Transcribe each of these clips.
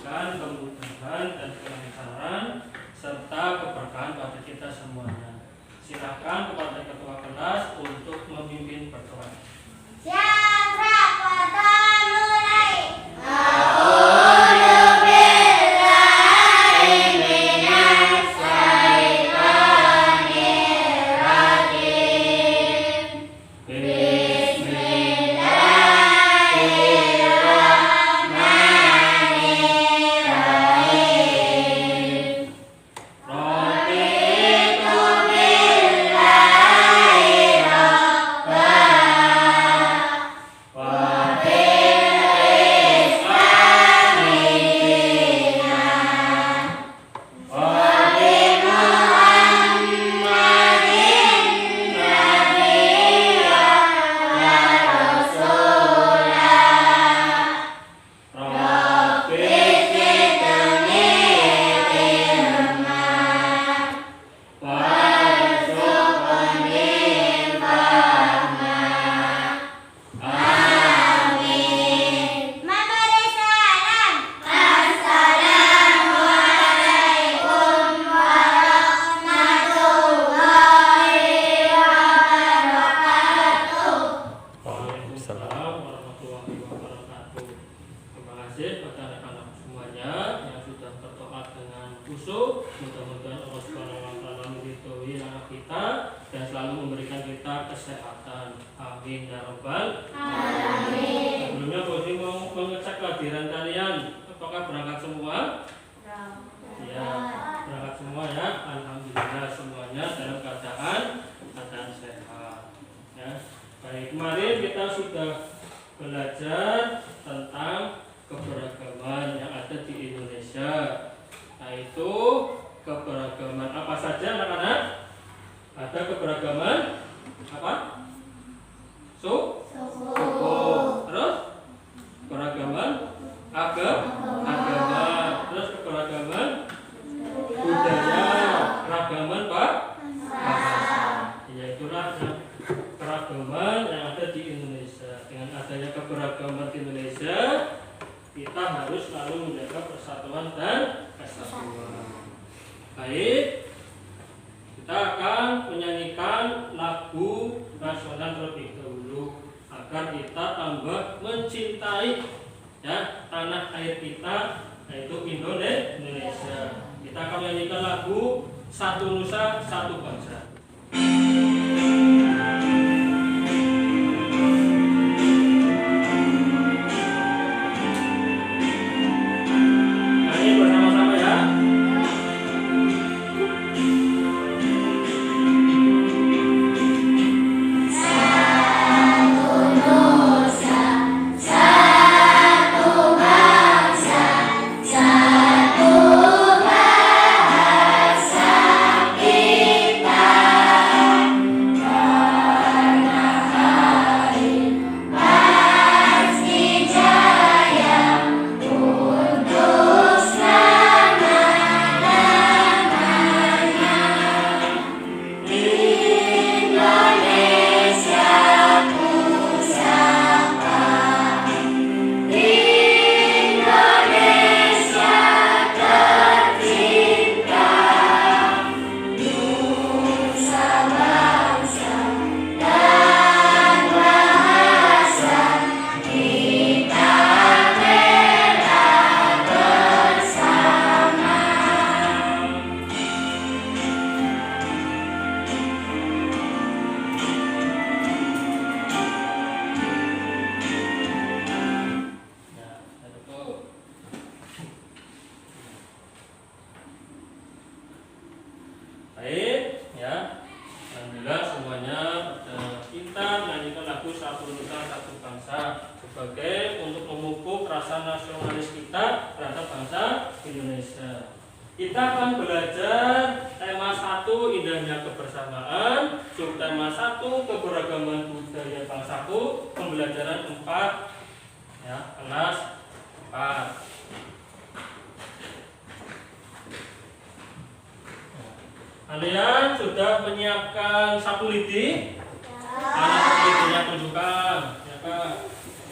memberikan kemudahan dan kelancaran serta keberkahan pada kita semuanya. Silakan kepada ketua kelas untuk memimpin berdoa. Siapa mulai? Mudah-mudahan Allah Subhanahu wa taala meridhoi anak kita dan selalu memberikan kita kesehatan. Amin ya rabbal alamin. Sebelumnya Bodi mau mengecek kehadiran kalian. Apakah berangkat semua? Ya, berangkat semua ya. Alhamdulillah semuanya dalam keadaan sehat. Ya. Baik, kemarin kita sudah belajar tentang keberagaman yang ada di Indonesia. Yaitu keberagaman apa saja anak-anak? Ada keberagaman apa? Suku. Terus keberagaman agama. Terus keberagaman budaya, keragaman bahasa. Ya itulah keragaman yang ada di Indonesia. Dengan adanya keberagaman di Indonesia, kita harus selalu menjaga persatuan dan kesatuan. Baik, kita akan menyanyikan lagu nasional terlebih dahulu agar kita tambah mencintai ya tanah air kita, yaitu Indonesia. Kita akan menyanyikan lagu Satu Nusa Satu Bangsa. Kita akan belajar tema 1 indahnya kebersamaan, subtema 1 keberagaman budaya bangsaku, pembelajaran 4 ya, kelas 4. Kalian sudah menyiapkan sapu lidi? Mana sapu lidinya tunjukkan, ya Kak?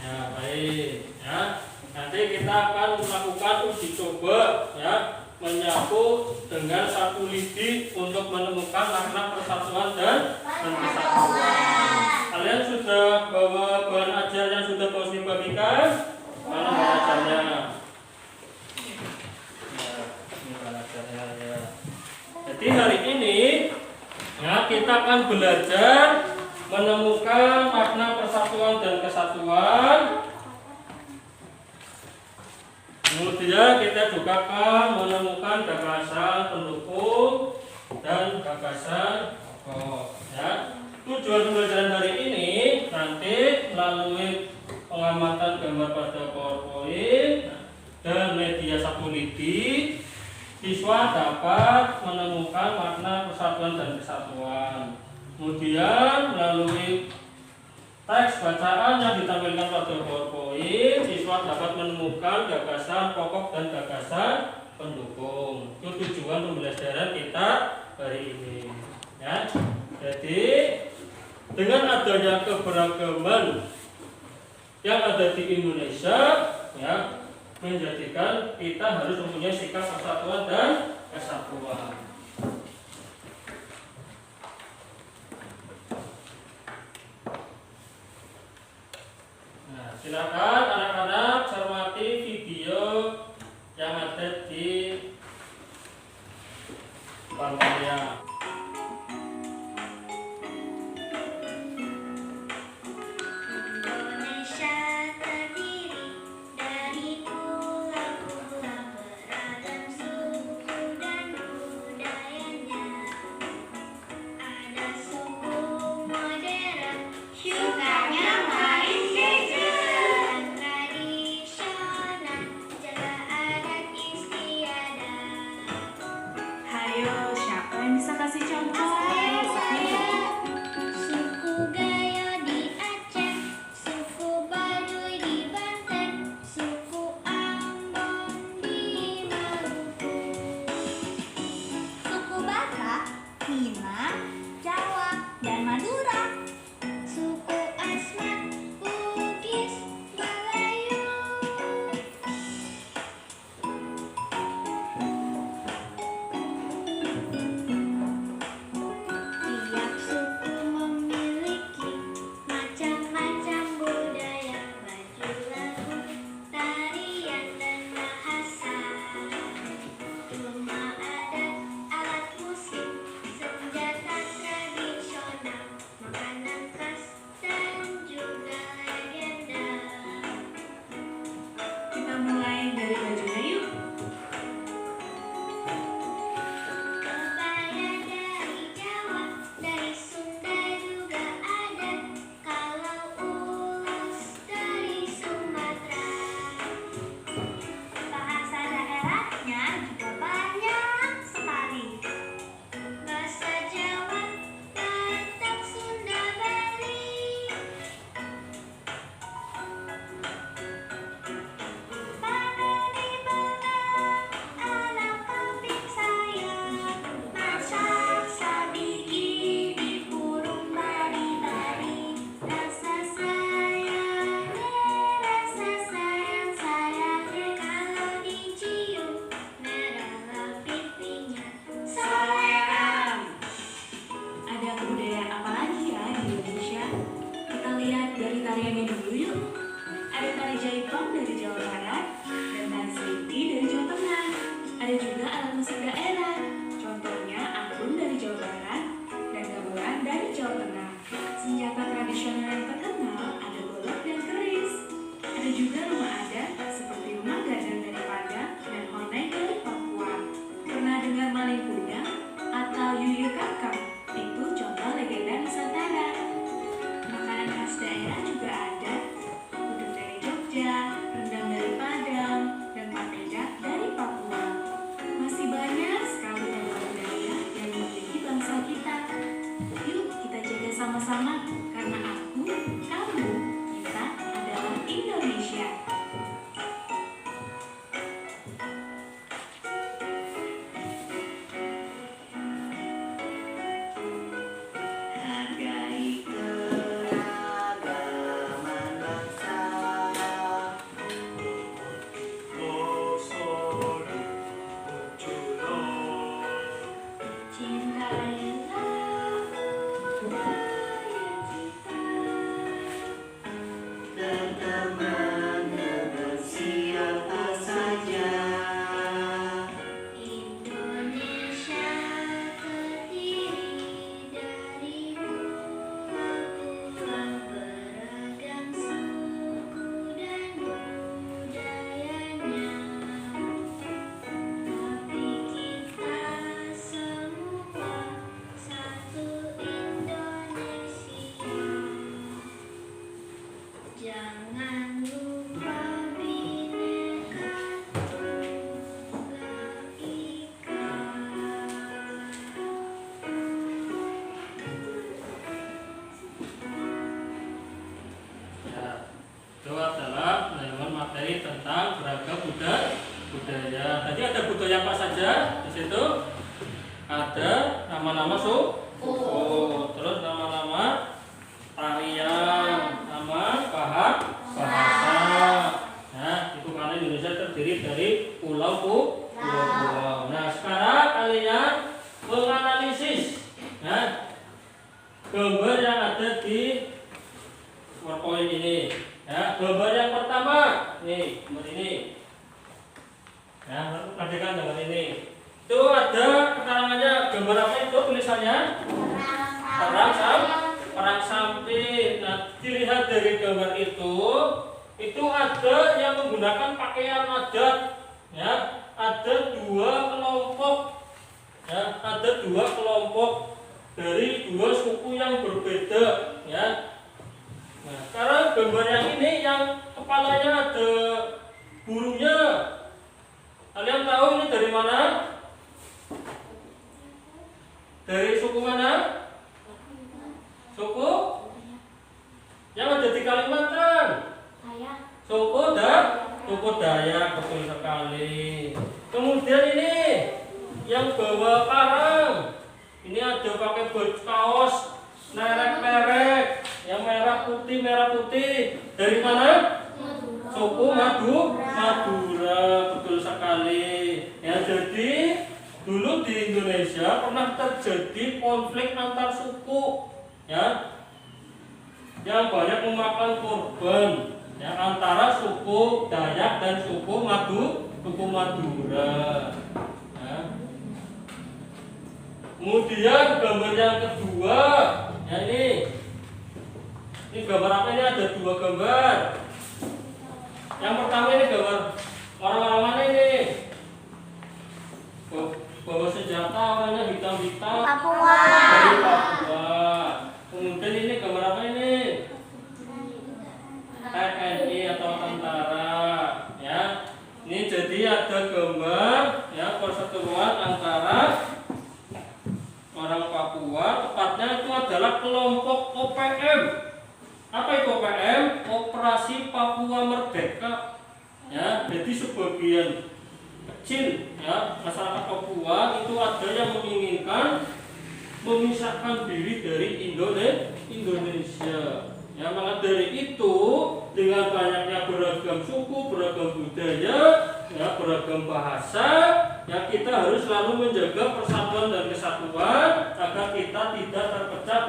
Ya baik, ya. Nanti Nanti kita akan melakukan uji coba ya, menyapu dengan sapu lidi untuk menemukan makna persatuan dan kesatuan. Kalian sudah bawa bahan ajar yang sudah Pak Usni bagikan? Mana bahan ajarnya? Ya, ini bahan ajarnya ya. Jadi hari ini ya, kita akan belajar menemukan makna persatuan dan kesatuan. Kemudian kita juga akan menemukan gagasan pendukung dan gagasan pokok. Ya. Tujuan pembelajaran hari ini nanti melalui pengamatan gambar pada PowerPoint dan media sapu lidi, siswa dapat menemukan makna persatuan dan kesatuan. Kemudian melalui teks bacaan yang ditampilkan pada PowerPoint, siswa dapat menemukan gagasan pokok dan gagasan pendukung. Itu tujuan pembelajaran kita hari ini. Ya. Jadi dengan adanya keberagaman yang ada di Indonesia, ya, menjadikan kita harus mempunyai sikap persatuan dan kesatuan. Nah, silakan anak-anak cermati video yang ada di pangkalnya. Ya, tadi ada budaya apa saja di situ? Ada nama-nama suku, terus nama-nama tarian, nama bahasa. Nah, itu karena Indonesia terdiri dari pulau. Nah, sekarang kalian menganalisis ya, gambar yang ada di PowerPoint ini. Ya, gambar yang pertama, nih, gambar ini. Ya, perhatikan gambar ini. Itu ada keterangannya, gambar apa itu tulisannya? Perang samping. Nah, dilihat dari gambar itu ada yang menggunakan pakaian adat. Ya, ada dua kelompok. Ya, ada dua kelompok dari dua suku yang berbeda. Ya. Nah, sekarang gambar yang ini yang kepalanya ada burungnya. Kalian tahu ini dari mana? Dari suku mana? Suku yang ada di Kalimantan. Suku Dayak, betul sekali. Kemudian ini yang bawa parang. Ini ada pakai baju kaos merek-merek yang merah putih. Dari mana? Suku Madura, betul sekali. Ya, jadi dulu di Indonesia pernah terjadi konflik antar suku, ya, yang banyak memakan korban, ya, antara suku Dayak dan suku Madura. Ya. Kemudian gambar yang kedua, ya ini gambar apa ini? Ada dua gambar. Yang pertama ini gambar orang-orang mana ini? Bawa senjata, orangnya hitam-hitam. Dari Papua. Kemudian ini gambar apa ini? TNI atau tentara. Ya, ini jadi ada gambar ya persatuan antara orang Papua. Tepatnya itu adalah kelompok OPM. Apa itu OPM? Operasi Papua Merdeka. Ya, jadi sebagian kecil ya masyarakat Papua itu ada yang menginginkan memisahkan diri dari Indonesia. Ya, maka dari itu dengan banyaknya beragam suku, beragam budaya, ya, beragam bahasa, ya kita harus selalu menjaga persatuan dan kesatuan agar kita tidak terpecah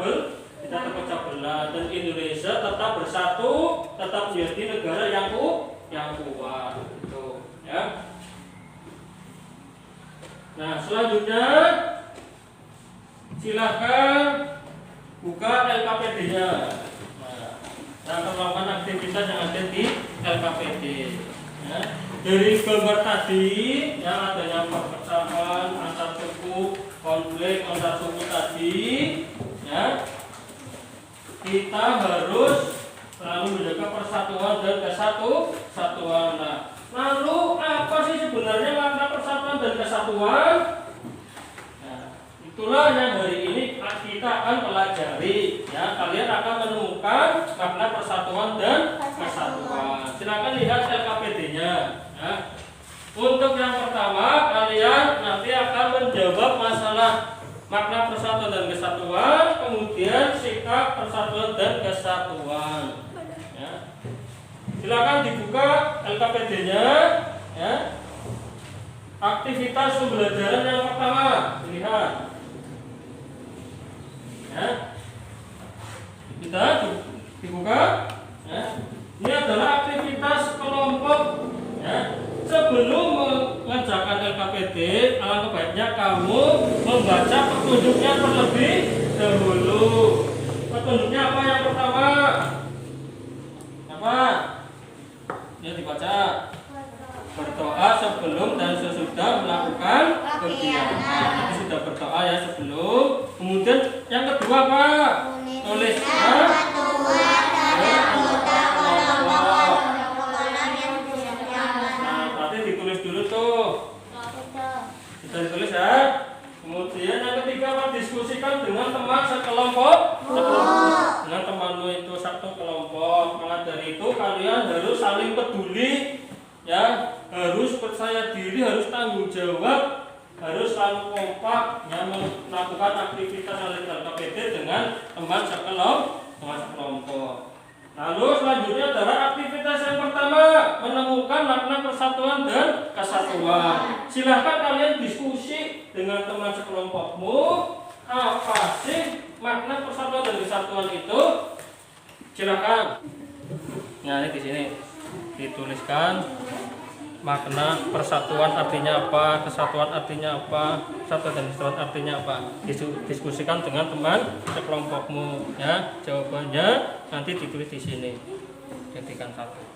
belah dan Indonesia tetap bersatu, tetap menjadi negara yang kuat. Gitu, ya. Nah, selanjutnya silahkan buka LKPD-nya. Nah, melakukan aktivitas yang ada di LKPD. Ya. Dari gambar tadi, yang adanya perpecahan antar suku, konflik antar suku tadi, ya, kita harus selalu menjaga persatuan dan kesatuan. Nah, lalu apa sih sebenarnya makna persatuan dan kesatuan? Nah, itulah yang hari ini kita akan pelajari. Ya, kalian akan menemukan makna persatuan dan kesatuan. Silakan lihat LKPD-nya. Ya. Untuk yang pertama, kalian nanti akan menjawab masalah makna persatuan dan kesatuan, kemudian sikap persatuan dan kesatuan. Ya. Silakan dibuka LKPD-nya. Ya. Aktivitas pembelajaran yang pertama, lihat. Ya. Kita dibuka. Ya. Ini adalah aktivitas kelompok. Ya. Sebelum mengerjakan LKPD, alangkah baiknya kamu membaca petunjuknya terlebih dahulu. Petunjuknya apa yang pertama? Apa? Ya, dibaca. Berdoa sebelum dan sesudah melakukan kegiatan. Jadi sudah berdoa ya sebelum. Kemudian yang kedua apa? Tulis Kita ditulis ya. Kemudian yang ketiga apa? Diskusikan dengan teman sekelompok. Dengan temanmu itu satu kelompok. Maka dari itu kalian harus saling peduli, ya, harus percaya diri, harus tanggung jawab, harus selalu kompak yang melakukan aktivitas LKPD dengan teman sekelompok. Lalu selanjutnya adalah aktivitas yang pertama, menemukan makna persatuan dan kesatuan. Silahkan kalian diskusi dengan teman sekelompokmu, apa sih makna persatuan dan kesatuan itu? Silahkan. Nah, ini di sini dituliskan makna persatuan artinya apa, kesatuan artinya apa, persatuan dan kesatuan artinya apa. Diskusikan dengan teman sekelompokmu ya. Jawabannya nanti ditulis di sini. Jadikan satu.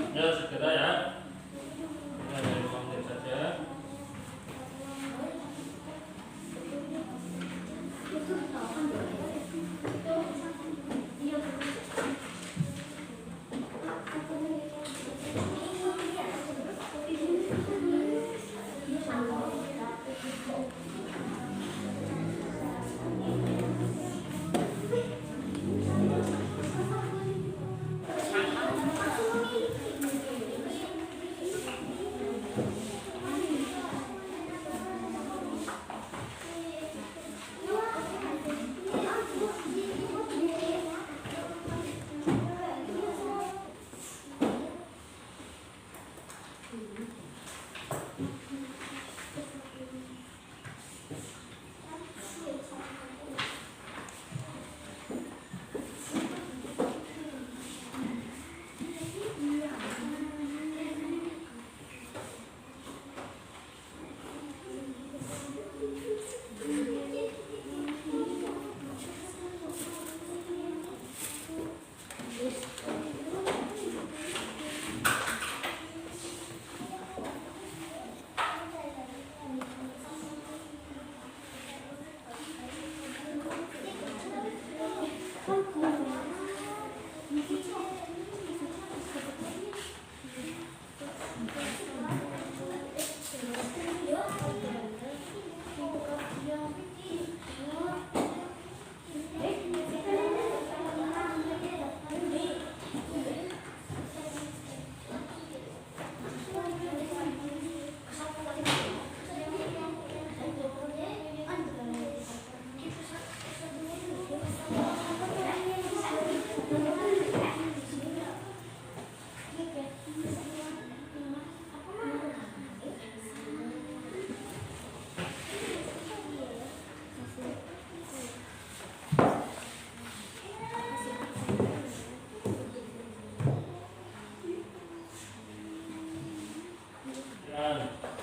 Ya segera ya. Hanya 5 menit saja.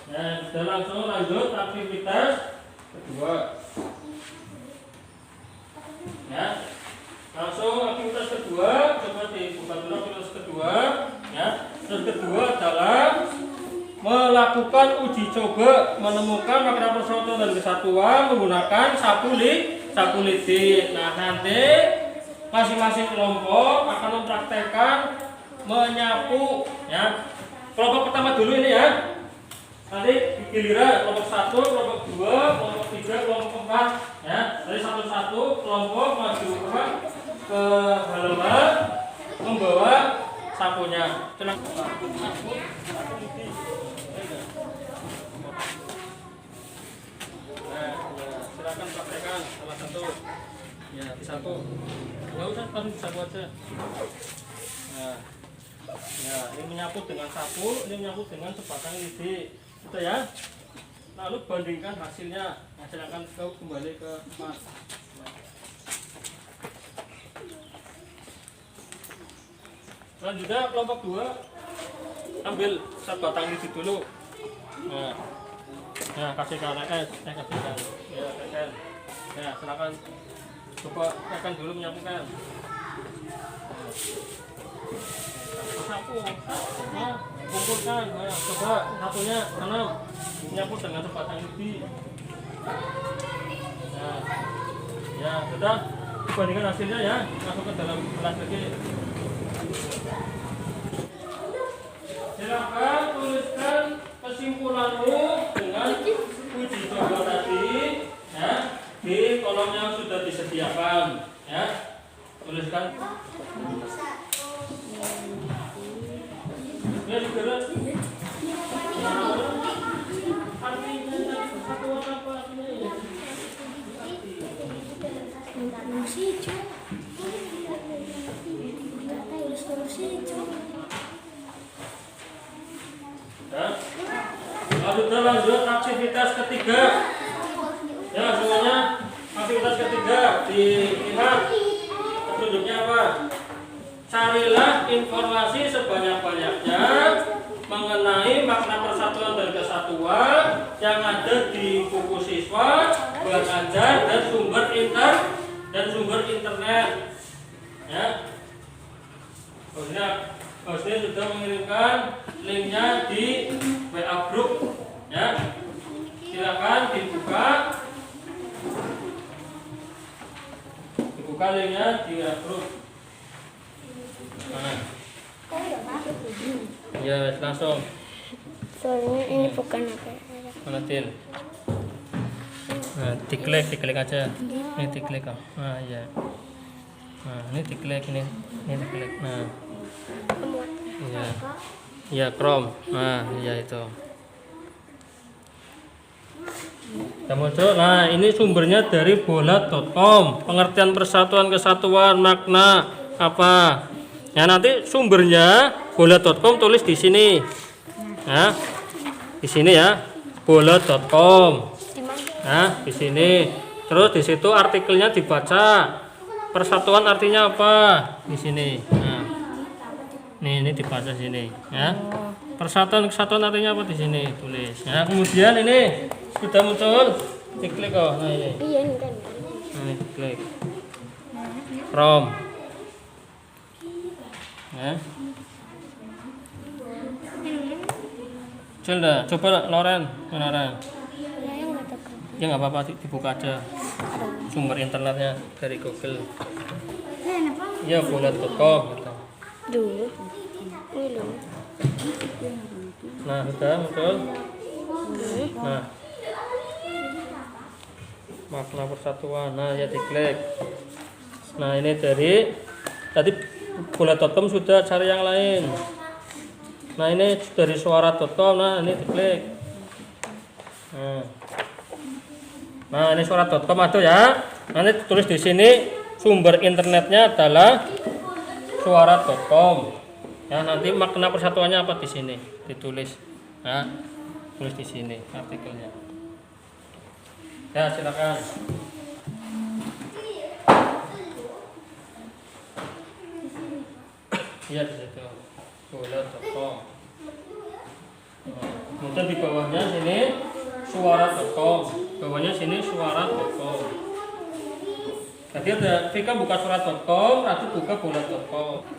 Nah, kita langsung lanjut aktivitas kedua. Ya, langsung aktivitas kedua. Coba dibuka dulu aktivitas kedua. Ya, terus kedua adalah melakukan uji coba menemukan makna persatuan dan kesatuan menggunakan sapu lidi. Nah, nanti masing-masing kelompok akan mempraktekkan menyapu. Ya, kelompok pertama dulu ini ya. Nanti giliran kelompok 1, kelompok 2, kelompok 3, kelompok 4 ya. Dari satu-satu kelompok maju ke halaman membawa sapunya. Silakan praktekkan salah satu. Ya, disapu. Enggak usah langsung disapu aja. Nah. Ya, ini menyapu dengan sapu, ini menyapu dengan sebatang lidi. Gitu ya. Lalu bandingkan hasilnya. Nah, silakan kau kembali ke tempat. Selanjutnya kelompok 2 ambil sebatang lidi dulu. Nah, kasih ke LS, kasihkan. Ya, tekan. Ya, silakan coba tekan dulu menyapukan. Sapu, kumpulkan. Nah, coba satunya tanam, menyapu dengan sebatang lidi. Nah, ya sudah. bandingkan hasilnya ya, masuk ke dalam kelas lagi. Silakan tuliskan kesimpulanmu dengan uji coba tadi ya di kolom yang sudah disediakan ya. Tuliskan. Ya digerak. Ya. Lalu kita lanjut aktivitas ketiga. Ya semuanya aktivitas ketiga dilihat petunjuknya apa? Carilah informasi sebanyak-banyaknya mengenai makna persatuan dan kesatuan yang ada di buku siswa, belajar dan sumber internet. Ya. Hostnya sudah mengirimkan linknya di WA group. Ya. Silakan dibuka linknya di WA group. Nah. Ya, langsung. Soalnya ini bukan apa. Mana Til? Nah, diklik aja. Ini diklik kok. Nah, iya. Nah, ini diklik ini diklik. Nah. Iya. Iya, Chrome. Nah, iya itu. Kita muncul. Nah, ini sumbernya dari bola.com. Pengertian persatuan kesatuan makna apa? Ya nanti sumbernya bola.com tulis di sini. Ya. Di sini ya. bola.com. Nah, di sini. Terus di situ artikelnya dibaca. Persatuan artinya apa? Di sini. Nah. Ini dibaca sini, ya. Persatuan kesatuan artinya apa di sini? Tulis. Ya, kemudian ini sudah muncul. Diklik kok. Nah, ini. Iya, ini kan. Nah, ini diklik. Chrome. Ya. Coba Loren. Ya nggak apa-apa, dibuka aja sumber internetnya dari Google. Ya bola.com gitu. Dulu. Nah sudah muncul. Nah makna persatuan. Nah ya diklik. Nah ini dari tadi bola.com sudah cari yang lain. Nah ini dari suara.com. Nah ini diklik. Nah ini suara.com ada ya. Nanti tulis di sini sumber internetnya adalah suara.com. Ya nanti makna persatuannya apa di sini ditulis. Nah tulis di sini artikelnya. Ya silakan. Iya di situ bola.com. Kemudian di bawahnya sini suara.com. Bawahnya sini suara.com. Tadi ada Vika buka suara.com, Ratu buka bola.com.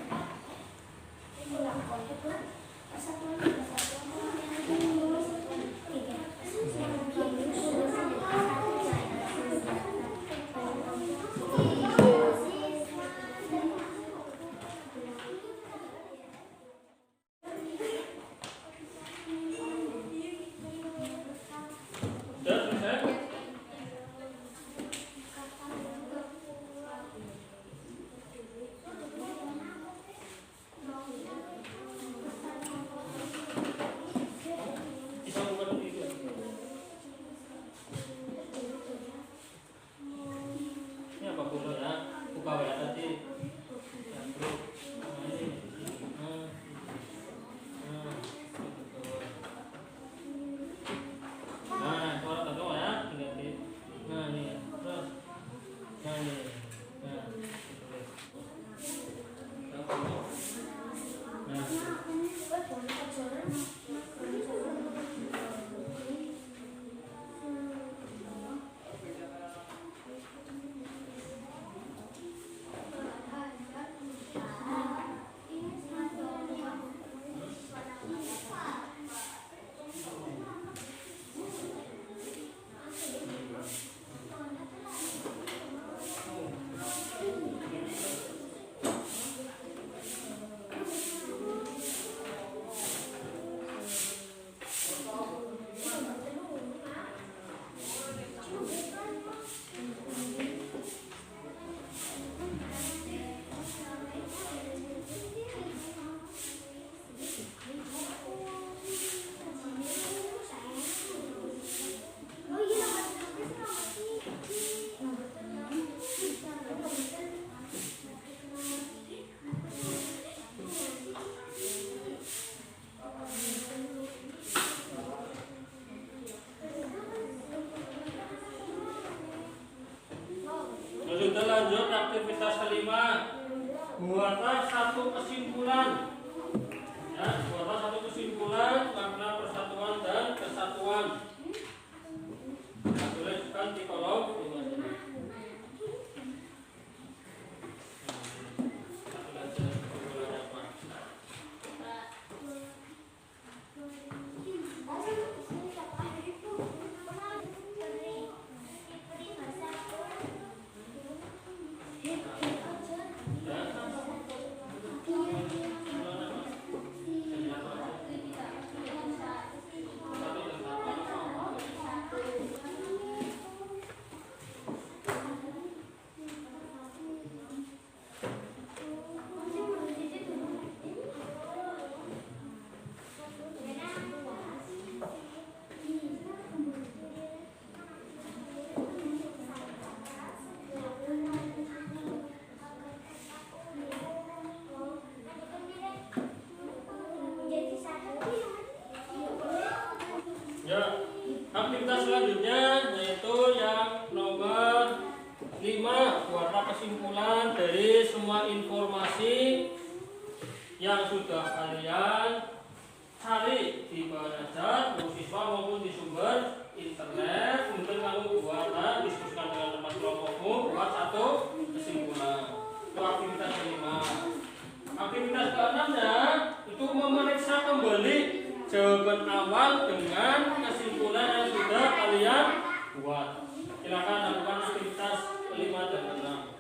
kesimpulan. Ya, buatlah satu kesimpulan makna persatuan dan kesatuan. Nah, tuliskan di kolom ini. Satu aja kesimpulannya apa? Ya, aktivitas selanjutnya yaitu yang nomor 5, buatlah kesimpulan dari semua informasi yang sudah kalian cari di Belajar mahasiswa maupun di sumber internet. Kemudian kamu buatlah, diskusikan dengan teman kelompokmu, buat satu kesimpulan. Itu aktivitas kelima. Aktivitas keenamnya itu memeriksa kembali jawaban awal dengan kesimpulan yang sudah kalian buat. Silakan lakukan aktivitas 5 dan 6.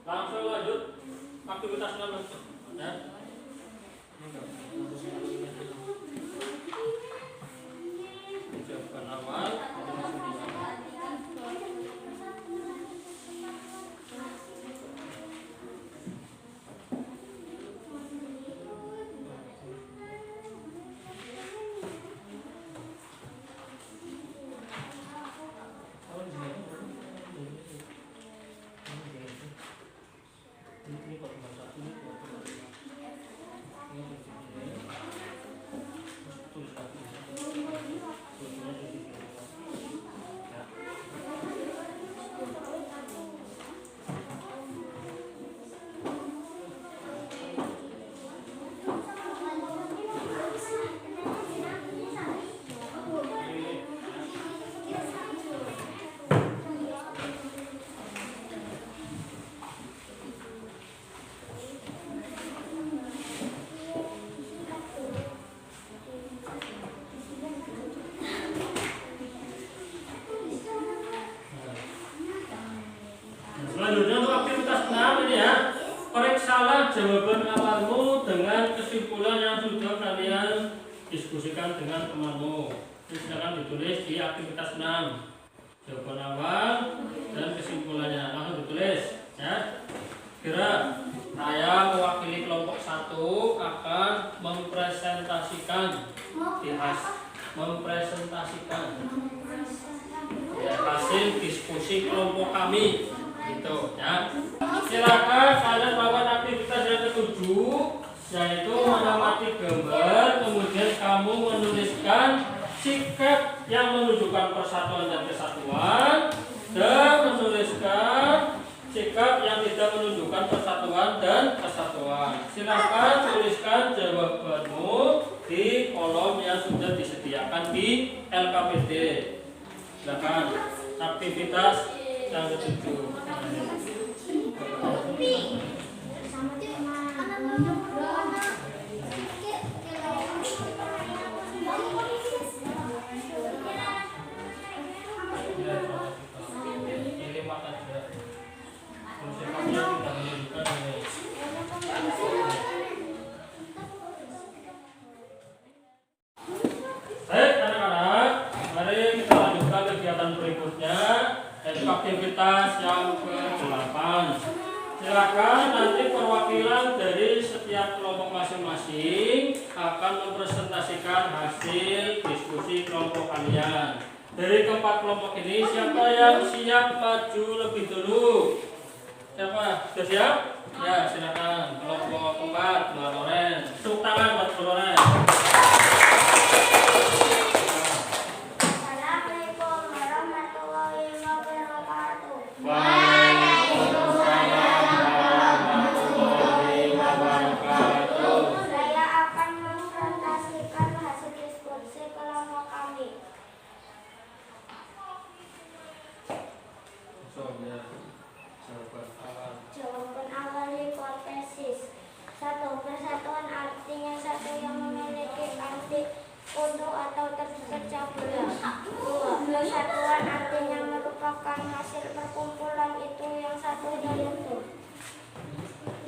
Langsung lanjut aktivitas 6 ya. Jawaban awal. Selanjutnya untuk aktivitas 6 ini ya. Periksalah jawaban awalmu dengan kesimpulan yang sudah kalian diskusikan dengan temanmu. Ini silakan ditulis di aktivitas 6. Jawaban awal dan kesimpulannya langsung ditulis ya. Kira saya mewakili kelompok 1 akan mempresentasikan ya, hasil diskusi kelompok kami gitu ya. Silakan kalian melakukan yaitu mengamati gambar, kemudian kamu menuliskan sikap yang menunjukkan persatuan dan kesatuan, dan menuliskan sikap yang tidak menunjukkan persatuan dan kesatuan. Silakan tuliskan jawabanmu di kolom yang sudah disediakan di LKPD. Silakan aktivitas yang ketujuh. Baik anak-anak, mari kita lanjutkan kegiatan berikutnya, yaitu aktivitas yang ke-8. Silakan nanti perwakilan dari setiap kelompok masing-masing akan mempresentasikan hasil diskusi kelompok kalian. Dari keempat kelompok ini, siapa yang siap maju lebih dulu? Siapa? Sudah siap? Ya, silakan. Kelompok 4, Mbak Loren. Tepuk tangan buat Mbak Loren. Assalamualaikum warahmatullahi wabarakatuh. Saya akan mempresentasikan hasil diskusi kelompok kami. Jawaban awal hipotesis. 1. Persatuan artinya satu yang memiliki arti utuh atau terpecah belah. 2. Persatuan artinya merupakan hasil perkumpulan itu yang satu dan utuh.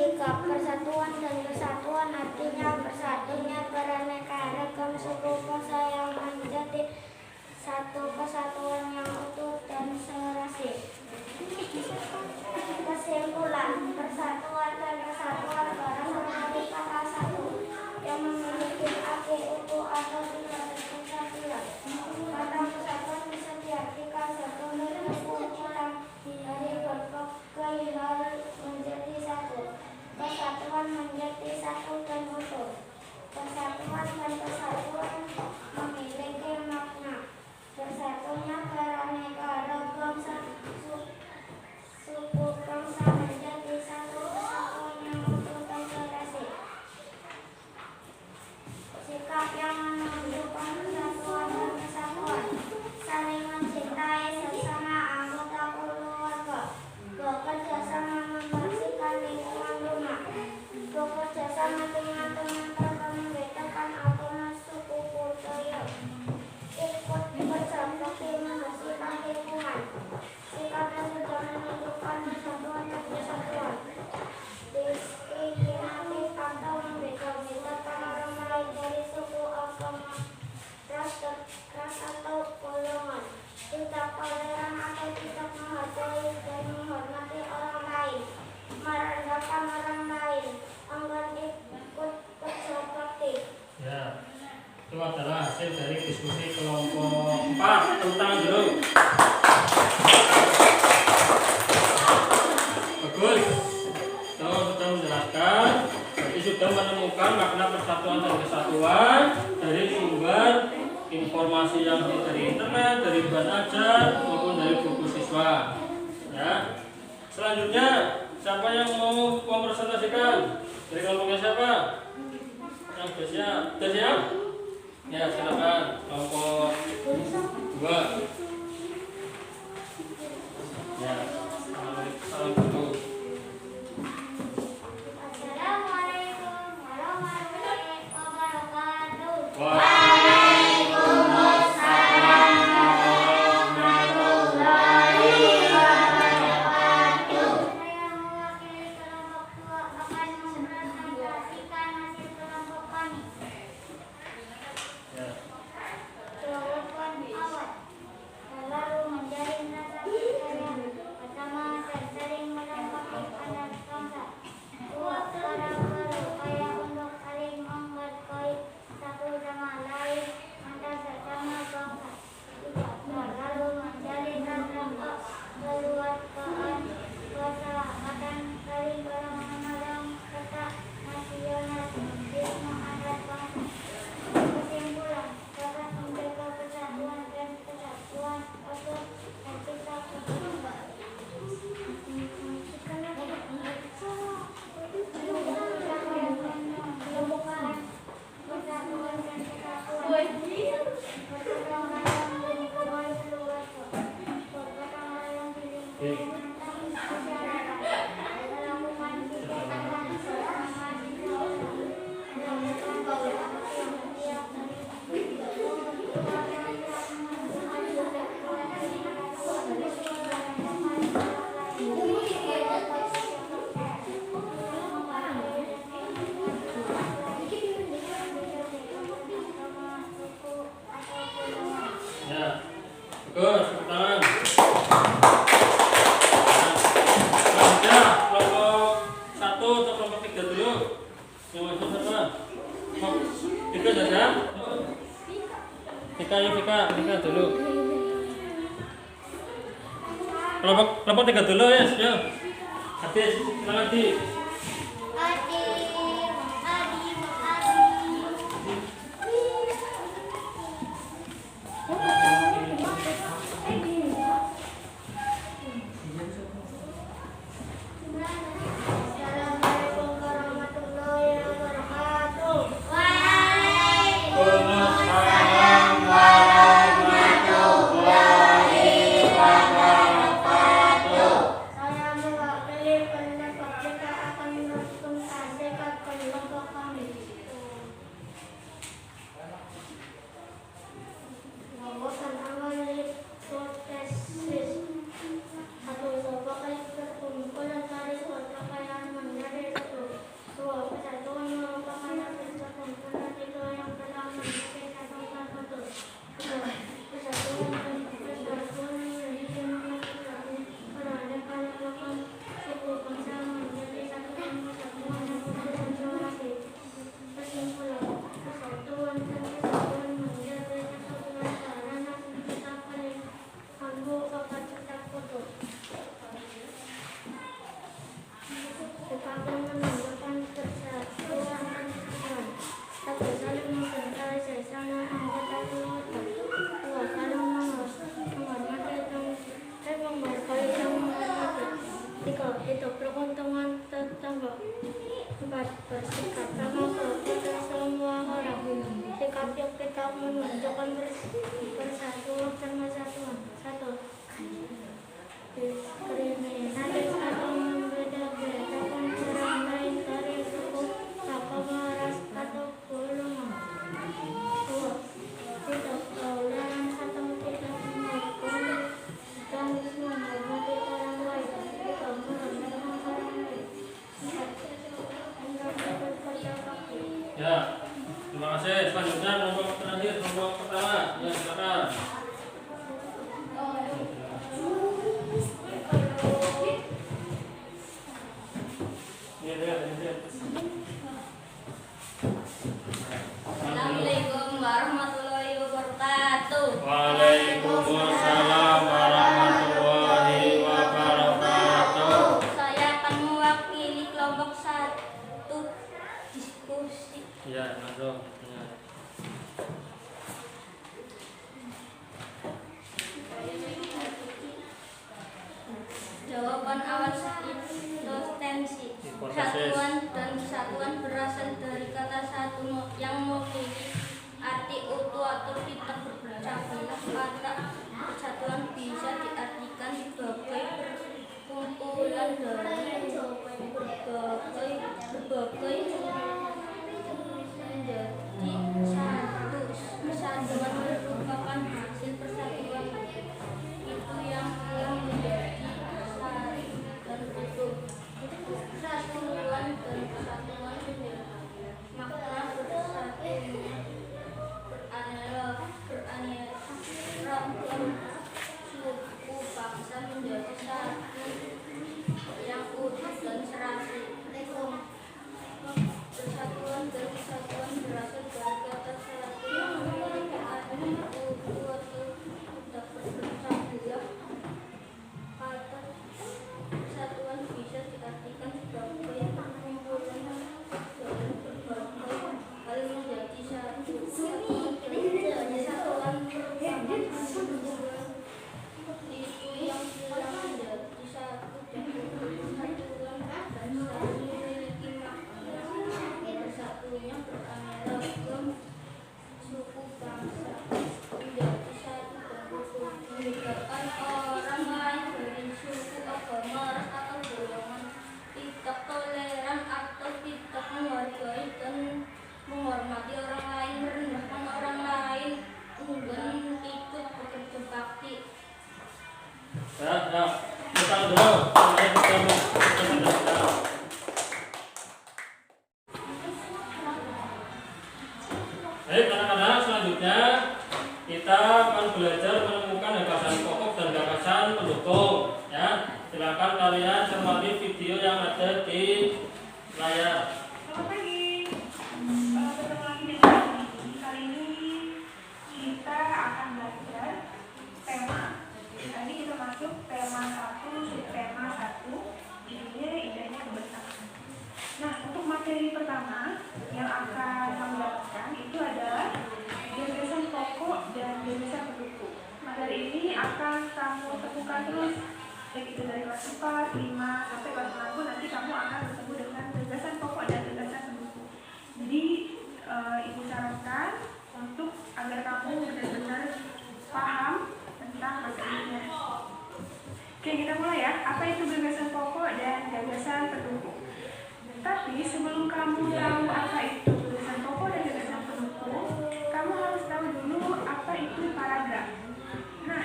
3. Persatuan dan kesatuan artinya bersatunya beraneka ragam suku bangsa yang menjadi satu kesatuan yang utuh dan serasi. Kesimpulan, persatuan dan kesatuan barang merupakan kata satu yang memiliki arti utuh atau tidak terpecah belah. Kata kesatuan bisa diartikan sebagai kumpulan dari berbagai hal menjadi satu. Kesatuan menjadi satu dan utuh. Persatuan dan kesatuan memiliki makna bersatunya beraneka ragam suku bangsa menjadi satu kesatuan yang utuh dan serasi. Sikap yang menunjukkan persatuan dan kesatuan, saling mencintai sesama anggota keluarga, bekerja sama membersihkan lingkungan rumah, bekerja sama dengan teman-teman membedakan agama, suku, budaya, ikut berbakti membersihkan lingkungan. Sikap yang sudah menunjukkan persatuan dan kesatuan, diskriminatif atau membeda-bedakan orang lain dari suku, agama, ras atau golongan, tidak toleran atau tidak menghargai dan menghormati orang lain, merendahkan orang lain, enggan ikut kerja bakti. Ya, itu adalah hasil dari diskusi kelompok 4. Tepuk tangan dulu. Bagus. Kalau sudah menjelaskan, berarti sudah menemukan makna persatuan dan kesatuan dari sumber informasi yang dari internet, dari buku ajar maupun dari buku siswa. Ya. Selanjutnya, siapa yang mau mempresentasikan? Dari kelompoknya siapa? Yang sudah siap? Sudah siap? Ya, silakan. Kelompok 2. Ya. Salam dulu. Assalamualaikum warahmatullahi wabarakatuh. Waalaikumsalam warahmatullahi wabarakatuh. Saya mewakili kelompok 2 akan mempresentasikan hasil kelompok kami. Ya. Jawaban awal, selalu menjalin rasa percaya bersama dan saling melengkapi antar bangsa. 2. Cara berupaya untuk saling menghargai satu sama Bagus, tepuk tangan. Selanjutnya kelompok 1 atau kelompok 3 dulu. Yang masuk siapa? Kelompok 3 saja. Vika dulu. Kelompok 3 dulu ya, sudah. Adis, silakan Adis. Assalamualaikum warahmatullahi wabarakatuh. Waalaikumsalam warahmatullahi wabarakatuh. Saya mewakili pendapat kita akan mempresentasikan kelompok kami. Melakukan awal hipotesis. Satu, sebagai perkumpulan dari suatu yang menjadi satu. Dua, kesatuan merupakan dari perkumpulan itu yang telah menjadi satu satu. Tiga, kesatuan dan persatuan menjadi demokrasi. Peradaban merupakan suku bangsa menjadi satu kesatuan yang berdemokrasi. Kesimpulan, kesatuan dan kesatuan menjadi satu sarana kita paling mampu kapasitas foto. Kita menunjukkan persatuan dan kesatuan. Satu, saling mencintai sesama anggota keluarga. Dua, saling menghormati dan menghargai yang menghormati. Tiga, hidup beruntungan tetangga. Empat, bersikap ramah kepada semua orang. Sikap yang kita menunjukkan persatuan dan kesatuan. Satu, diskriminasi atau membeda-bedakan orang lain dari suku, agama, ras, atau golongan. Dua, tidak toleran atau tidak menghargai dan menghormati orang lain. Tiga, merendahkan orang lain. Empat, menjaga kepada kaki. Ya, terima kasih. Selanjutnya kelompok terakhir, kelompok pertama. Ya, silakan. Assalamualaikum warahmatullahi wabarakatuh. Waalaikumsalam warahmatullahi wabarakatuh. Saya akan mewakili kelompok 1 diskusi. Ya, masuk. Ya. Jawaban awal eksistensi. Persatuan dan kesatuan berasal dari kata satu yang memiliki arti utuh atau tidak berpecah belah. Kata persatuan bisa diartikan sebagai perkumpulan dari berbagai menjadi satu. Kesatuan merupakan hasil persatuan itu yang menjadi satu dan utuh. Persatuan dan kesatuan makna bersatunya beraneka suku bangsa menjadi satu yang utuh dan serasi. Persatuan dan kesatuan berasal dari kata satu yang memiliki arti utuh atau tidak berpecah belah. Kata persatuan bisa diartikan sebagai perkumpulan dari berbagai hal menjadi satu. Kesatuan merupakan hubungan itu yang telah menjadi satu dan persatuan bangsa memiliki makna bersatunya beraneka suku bangsa menjadi satu dan utuh. Membedakan orang lain dari suku, agama, ras, atau golongan. Tidak toleran atau tidak menghargai dan menghormati orang lain, merendahkan orang lain, enggan ikut bekerja bakti. Ya, kita dulu. Sampai ketemu. Baik, anak-anak, selanjutnya kita akan belajar menemukan batasan Silakan kalian cermati video yang ada di layar. Selamat pagi. Ketemu lagi dengan kami. Kali ini kita akan belajar tema. Tadi kita masuk tema 1, subtema 1. Judulnya indahnya kebersamaan. Nah, untuk materi pertama yang akan kamu dapatkan itu adalah gagasan pokok dan gagasan pendukung. Materi ini akan kamu temukan terus, baik itu dari kelas 4, 5, sampai kelas 6 pun nanti kamu akan bertemu dengan gagasan pokok dan gagasan pendukung. Jadi ibu sarankan untuk agar kamu benar-benar paham tentang materinya. Oke, kita mulai ya. Apa itu gagasan pokok dan gagasan pendukung? Tapi sebelum kamu tahu apa itu gagasan pokok dan gagasan pendukung, kamu harus tahu dulu apa itu paragraf. Nah,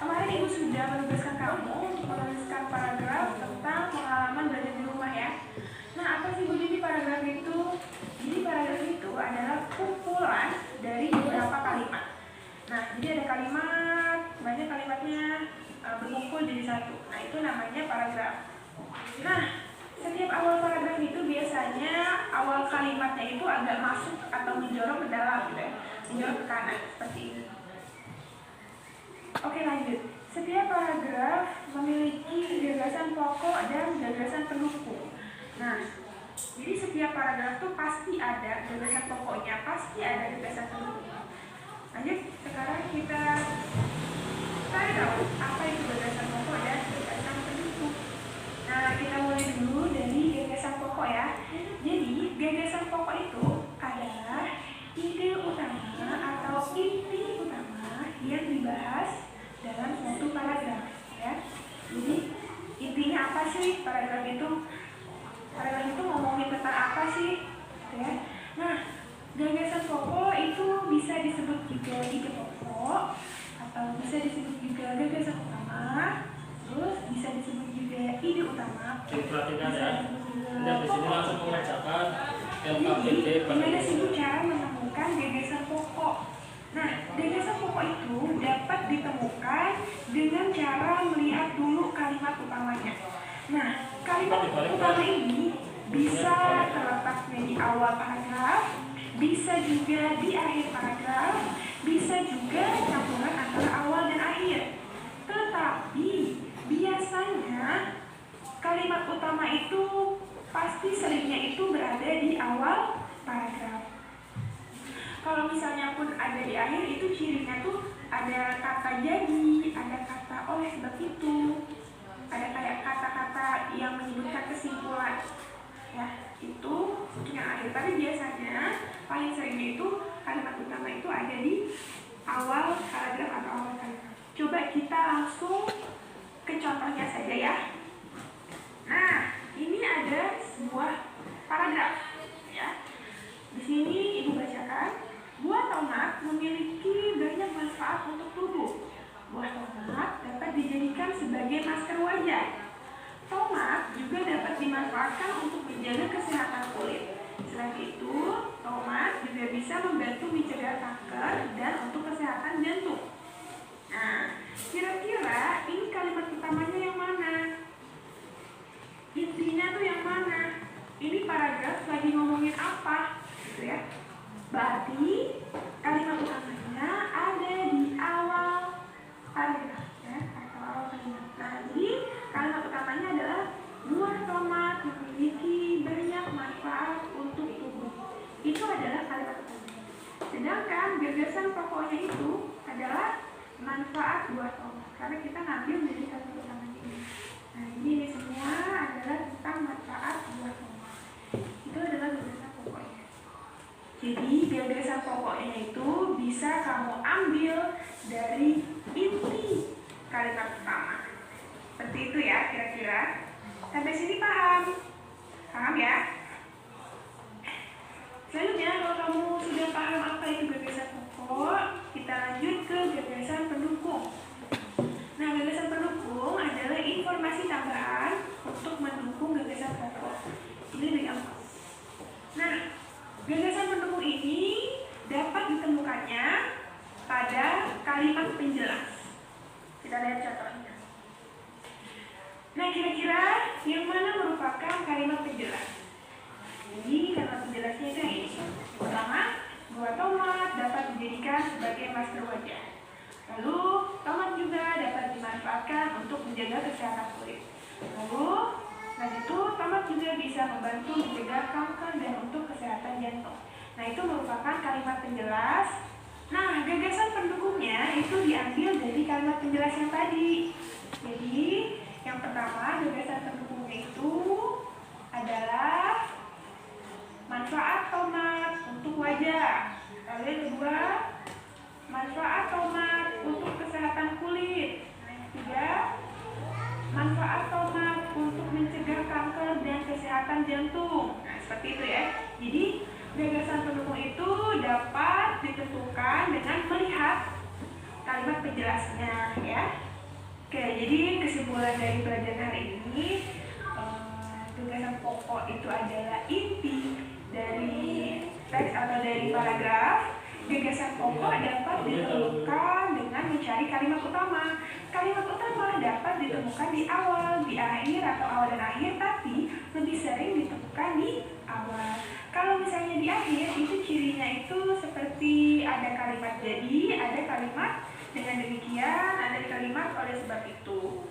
kemarin ibu sudah menugaskan kamu untuk menuliskan paragraf tentang pengalaman belajar di rumah ya. Nah, apa sih Bu jadi paragraf itu? Jadi paragraf itu adalah kumpulan dari beberapa kalimat. Nah, jadi ada kalimat, banyak kalimatnya berkumpul jadi satu. Nah, itu namanya paragraf. Nah, setiap awal paragraf itu biasanya awal kalimatnya itu agak masuk atau menjorok ke dalam gitu ya. Menjorok ke kanan seperti ini. Oke, lanjut. Setiap paragraf memiliki gagasan pokok dan gagasan pendukung. Nah, jadi setiap paragraf tuh pasti ada gagasan pokoknya, pasti ada gagasan pendukung. Lanjut, sekarang kita cari tahu apa itu gagasan pokok dan gagasan pendukung. Nah, kita mulai dulu dari gagasan pokok ya. Jadi, gagasan pokok itu adalah ide utama atau inti utama yang dibahas dalam suatu paragraf ya. Jadi, intinya apa sih paragraf itu? Paragraf itu ngomongin tentang apa sih? Ya. Nah, gagasan pokok itu bisa disebut juga ide pokok atau bisa disebut juga gagasan utama. Terus bisa disebut juga ide utama. Diperhatikan ya. Dan di sini langsung mengerjakan LKPD. Gimana sih Bu cara menemukan gagasan pokok? Nah, gagasan pokok itu dapat ditemukan dengan cara melihat dulu kalimat utamanya. Nah, kalimat utama ini bisa terletaknya di awal paragraf, bisa juga di akhir paragraf, bisa juga campuran antara awal dan akhir. Tetapi biasanya kalimat utama itu pasti seringnya itu berada di awal paragraf. Kalau misalnya pun ada di akhir, itu cirinya tuh ada kata jadi, ada kata oleh sebab itu, ada kayak kata-kata yang menyebutkan kesimpulan. Ya, itu yang akhir. Tapi biasanya paling seringnya itu kalimat utama itu ada di awal paragraf atau awal kalimat. Coba kita langsung ke contohnya saja ya. Nah, ini ada sebuah paragraf ya. Di sini ibu bacakan, buah tomat memiliki banyak manfaat untuk tubuh. Buah tomat dapat dijadikan sebagai masker wajah. Tomat juga dapat dimanfaatkan untuk menjaga kesehatan kulit. Selain itu, tomat juga bisa membantu mencegah kanker dan untuk kesehatan jantung. Nah, kira-kira ini kalimat utamanya yang mana? Intinya tuh yang mana? Ini paragraf lagi ngomongin apa? Gitu ya. Berarti kalimat utamanya ada di awal paragraf ya, atau awal kalimat. Nah, jadi kalimat utamanya adalah buah tomat memiliki banyak manfaat untuk tubuh. Itu adalah kalimat utama. Sedangkan gagasan pokoknya itu adalah manfaat buah tomat. Karena kita ngambil dari kalimat utamanya ini. Nah, ini semua adalah tentang manfaat buah tomat. Itu adalah gagasan pokoknya. Jadi gagasan pokoknya itu bisa kamu ambil dari inti kalimat utama. Seperti itu ya kira-kira. Sampai sini paham? Paham ya? Selanjutnya kalau kamu sudah paham apa itu gagasan pokok, kita lanjut ke gagasan pendukung. Nah, gagasan pendukung adalah informasi tambahan untuk mendukung gagasan pokok. Ini lebih gampang. Nah, gagasan pendukung ini dapat ditemukannya pada kalimat penjelas. Kita lihat contohnya. Nah, kira-kira berwajah. Lalu, tomat juga dapat dimanfaatkan untuk menjaga kesehatan kulit. Lalu, selain itu, tomat juga bisa membantu mencegah kanker dan untuk kesehatan jantung. Nah, itu merupakan kalimat penjelas. Nah, gagasan pendukungnya itu diambil dari kalimat penjelas yang tadi. Jadi, yang pertama, gagasan pendukungnya itu adalah manfaat tomat untuk wajah. Lalu yang kedua, manfaat tomat untuk kesehatan kulit. Nah, yang ketiga, manfaat tomat untuk mencegah kanker dan kesehatan jantung. Nah, seperti itu ya. Jadi, gagasan pendukung itu dapat ditentukan dengan melihat kalimat penjelasnya ya. Oke, jadi kesimpulan dari pelajaran hari ini, gagasan pokok itu adalah inti dari teks atau dari paragraf. Gagasan pokok dapat ditemukan dengan mencari kalimat utama. Kalimat utama dapat ditemukan di awal, di akhir, atau awal dan akhir, tapi lebih sering ditemukan di awal. Kalau misalnya di akhir, itu cirinya itu seperti ada kalimat jadi, ada kalimat dengan demikian, ada kalimat oleh sebab itu.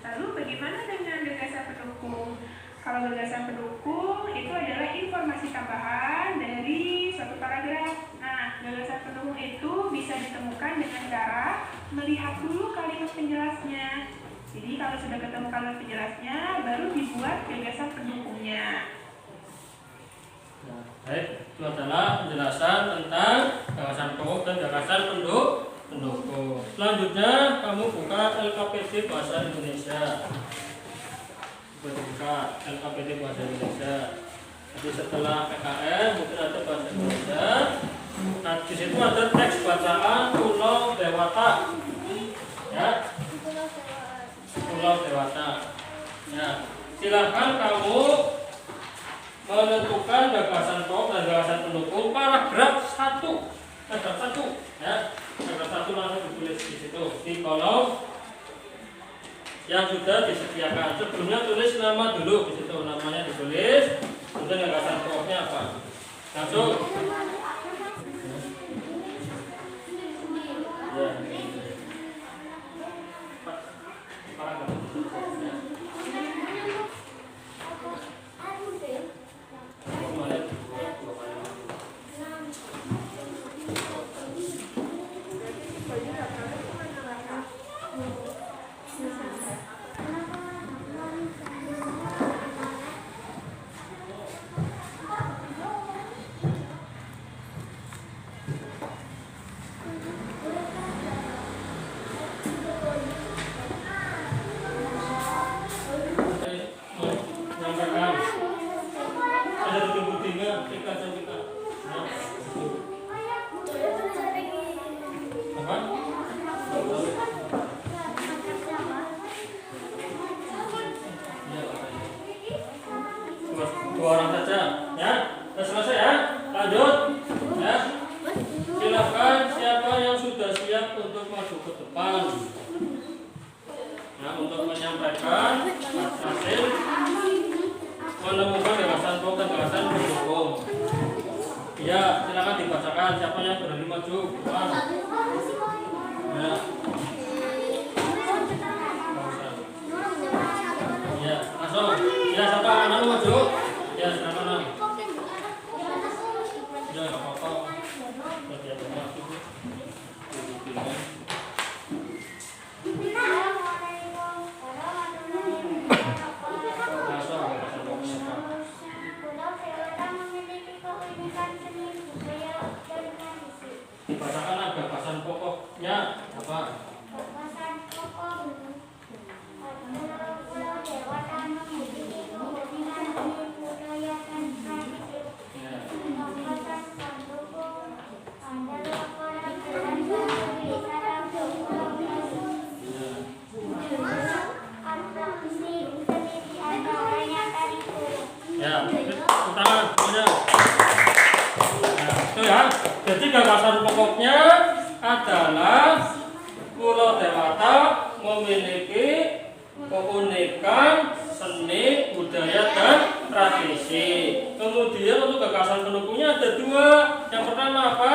Lalu bagaimana dengan gagasan pendukung? Kalau gagasan pendukung itu adalah informasi tambahan dari suatu paragraf. Nah, gagasan pendukung itu bisa ditemukan dengan cara melihat dulu kalimat penjelasnya. Jadi kalau sudah ketemu kalimat penjelasnya, baru dibuat gagasan pendukungnya. Nah, baik, itu adalah penjelasan tentang gagasan pokok dan gagasan pendukung. Selanjutnya kamu buka LKPD Bahasa Indonesia. Buka LKPD Bahasa Indonesia. Jadi setelah PKN mungkin ada Bahasa Indonesia. Nah, di situ ada teks bacaan Pulau Dewata. Ya, Pulau Dewata. Ya, silakan kamu menentukan gagasan pokok dan gagasan pendukung paragraf 1. Paragraf 1, ya. Paragraf 1 langsung ditulis di situ di kolom yang sudah disediakan. Sebelumnya tulis nama dulu di situ, namanya ditulis, kemudian gagasan pokoknya apa. Langsung. Ya. Paragraf. Dua orang saja, ya. Sudah selesai ya. Lanjut, ya. Silakan siapa yang sudah siap untuk maju ke depan. Nah, untuk menyampaikan hasil menemukan gagasan pokok dan gagasan pendukung. Ya, silakan dibacakan siapa yang berani maju ke depan. Ya. Ya, langsung. Ya, siapa anak maju? Ya, silakan. Ya, enggak apa-apa. Biar dia maju. Dibacakan gagasan pokoknya apa? Gagasan pokok Pulau Dewata memiliki keunikan seni budaya dan tradisi. Gagasan pendukung adalah pelajaran dari cara berkomunikasi, atraksi seni di antaranya tari turun. Ya, tangan semuanya. Nah, itu ya. Jadi gagasan pokoknya adalah Pulau Dewata memiliki keunikan seni, budaya, dan tradisi. Kemudian untuk gagasan pendukungnya ada dua. Yang pertama apa?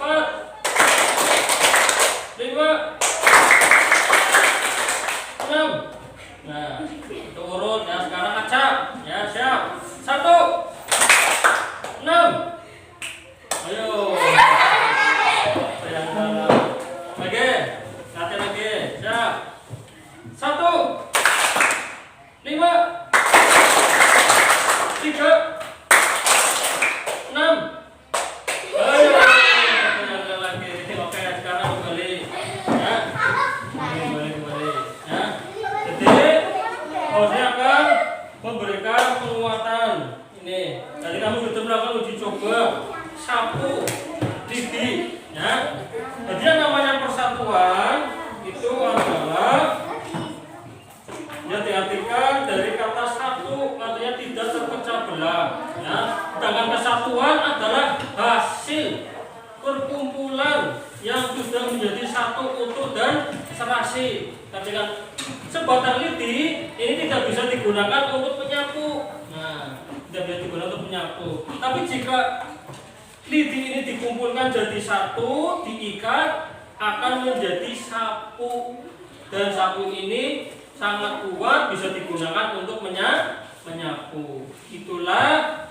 6. Nah, itu urut ya. Sekarang acak. Ya, siap. 1, 6. Ayo. Yang dalam. Lagi. Latihan lagi. Siap. 1, 5, 3, 6. Ayo. Yang lagi. Oke, sekarang kembali. Ya. Kembali. Ya. Jadi, saya akan memberikan penguatan. Ini. Tadi kamu sudah melakukan uji coba sapu lidi. Ya. Jadi yang namanya persatuan itu adalah ya diartikan dari kata satu, artinya tidak terpecah belah. Ya. Sedangkan kesatuan adalah hasil perkumpulan yang sudah menjadi satu utuh dan serasi. Tapi kan sebatang lidi ini tidak bisa digunakan untuk penyapu. Nah, tidak bisa digunakan untuk penyapu. Tapi jika lidi ini dikumpulkan jadi satu, diikat, akan menjadi sapu. Dan sapu ini sangat kuat, bisa digunakan untuk menyapu. Itulah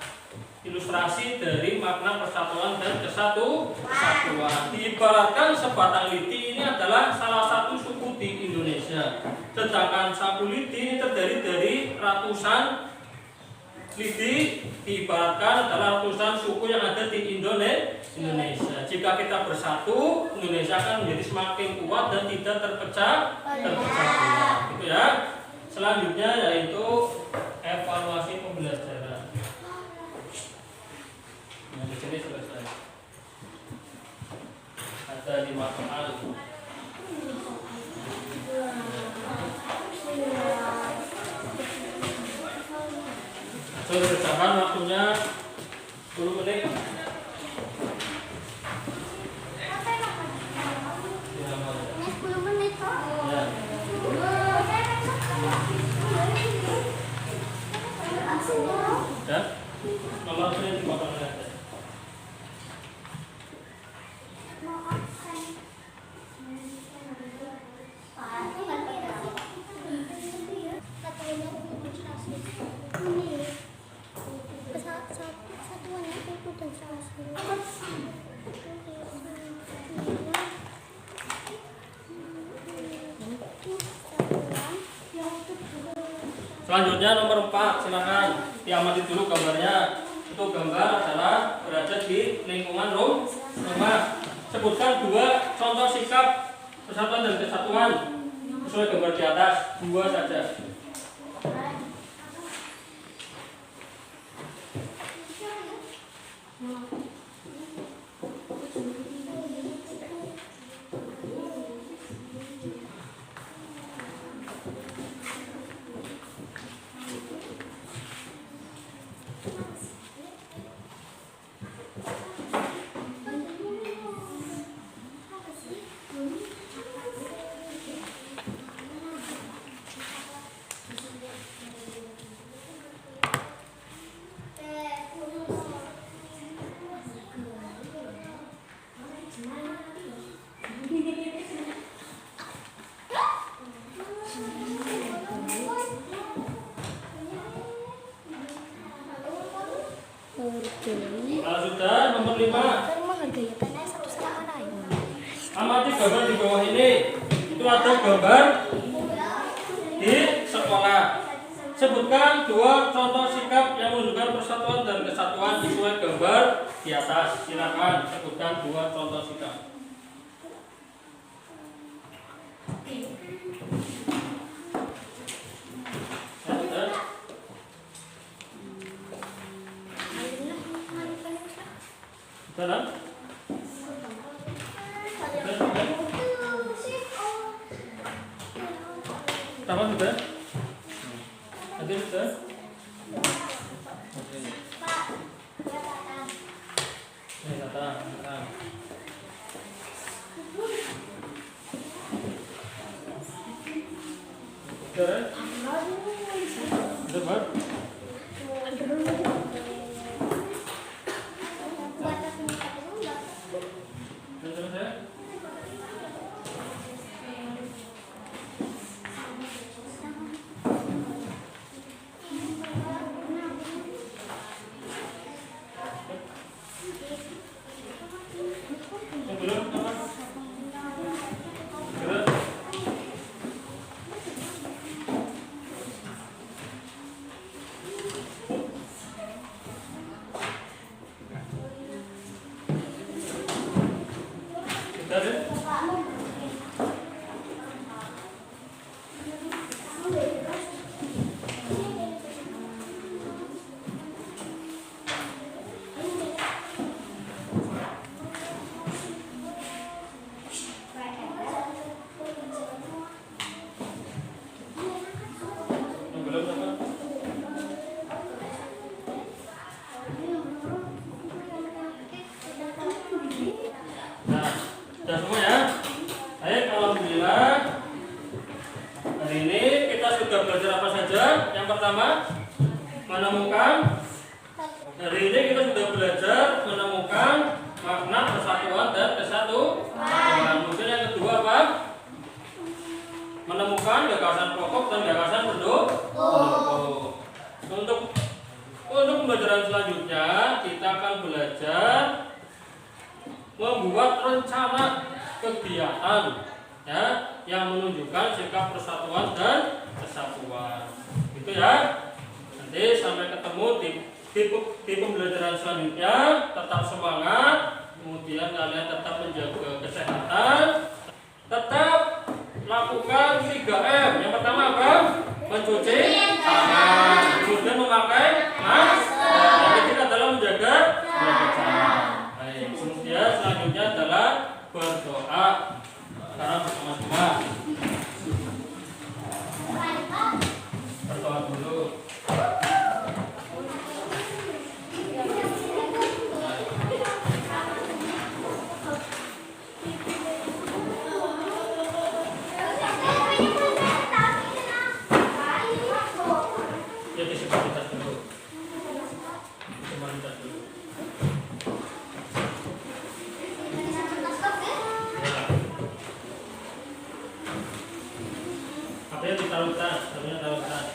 ilustrasi dari makna persatuan dan kesatuan. Diibaratkan sebatang lidi ini adalah salah satu suku di Indonesia. Sedangkan sapu lidi ini terdiri dari ratusan lidi, diibaratkan adalah ratusan suku yang ada di Indonesia. Jika kita bersatu, Indonesia akan menjadi semakin kuat dan tidak terpecah belah. Gitu ya. Selanjutnya yaitu evaluasi pembelajaran. Nah, di sini selesai. Ada 5 soal. Kerjakan waktunya 10 menit. Ini 10 menit kok. Ya. Ya. Nomor ini dipotong aja. Selanjutnya nomor 4, silakan diamati dulu gambarnya. Itu gambar adalah berada di lingkungan rumah. Sebutkan 2 contoh sikap persatuan dan kesatuan sesuai gambar di atas, 2 saja. Kalau sudah, nomor 5. Rumah harganya tanah 1,5 naik. Amati gambar di bawah ini. Itu ada gambar di sekolah. Sebutkan 2 contoh sikap yang menunjukkan persatuan dan kesatuan sesuai gambar di atas. Silakan sebutkan 2 contoh sikap. Sudah? Pertama sudah? Nanti sudah? Kata. Sudah? Sudah, Pak? Sudah semua ya? Baik, alhamdulillah. Hari ini kita sudah belajar apa saja? Yang pertama, menemukan. Hari ini kita sudah belajar menemukan makna persatuan dan kesatuan. Mungkin yang kedua apa? Menemukan gagasan pokok dan gagasan pendukung. Untuk pembelajaran selanjutnya kita akan belajar membuat rencana kegiatan ya yang menunjukkan sikap persatuan dan kesatuan. Gitu ya. Nanti sampai ketemu di pembelajaran selanjutnya. Tetap semangat. Kemudian kalian tetap menjaga kesehatan. Tetap lakukan 3M. Yang pertama apa? Mencuci tangan. Kemudian memakai masker. Yang ketiga adalah menjaga jarak. Baik. Kemudian selanjutnya adalah berdoa. Sekarang bersama-sama berdoa dulu. Jadi sepatitas dulu. Sepatitas dulu. Apanya ditaruh tas, apanya taruh tas.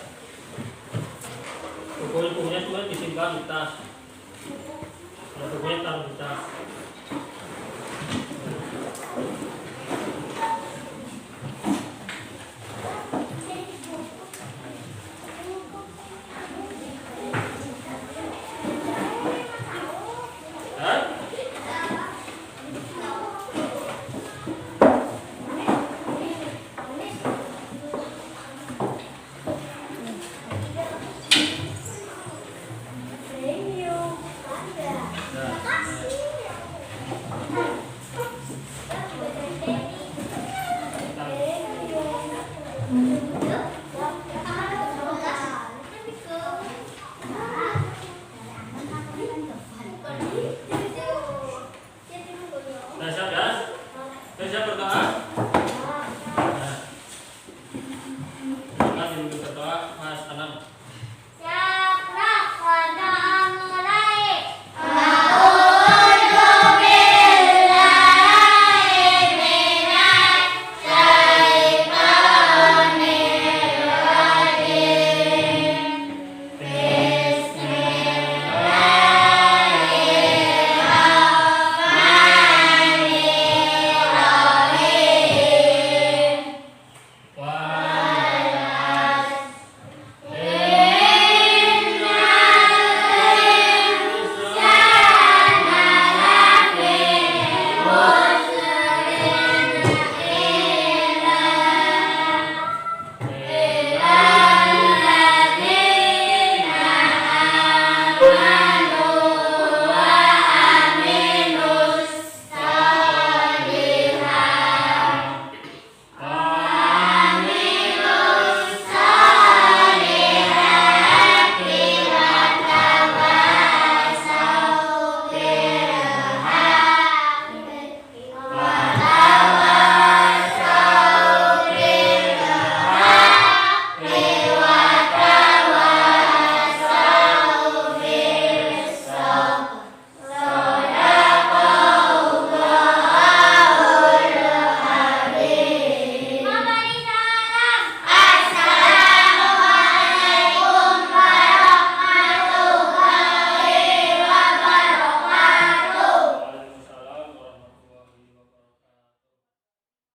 Buku-bukunya cuma disimpan di tas. Bukunya taruh di tas.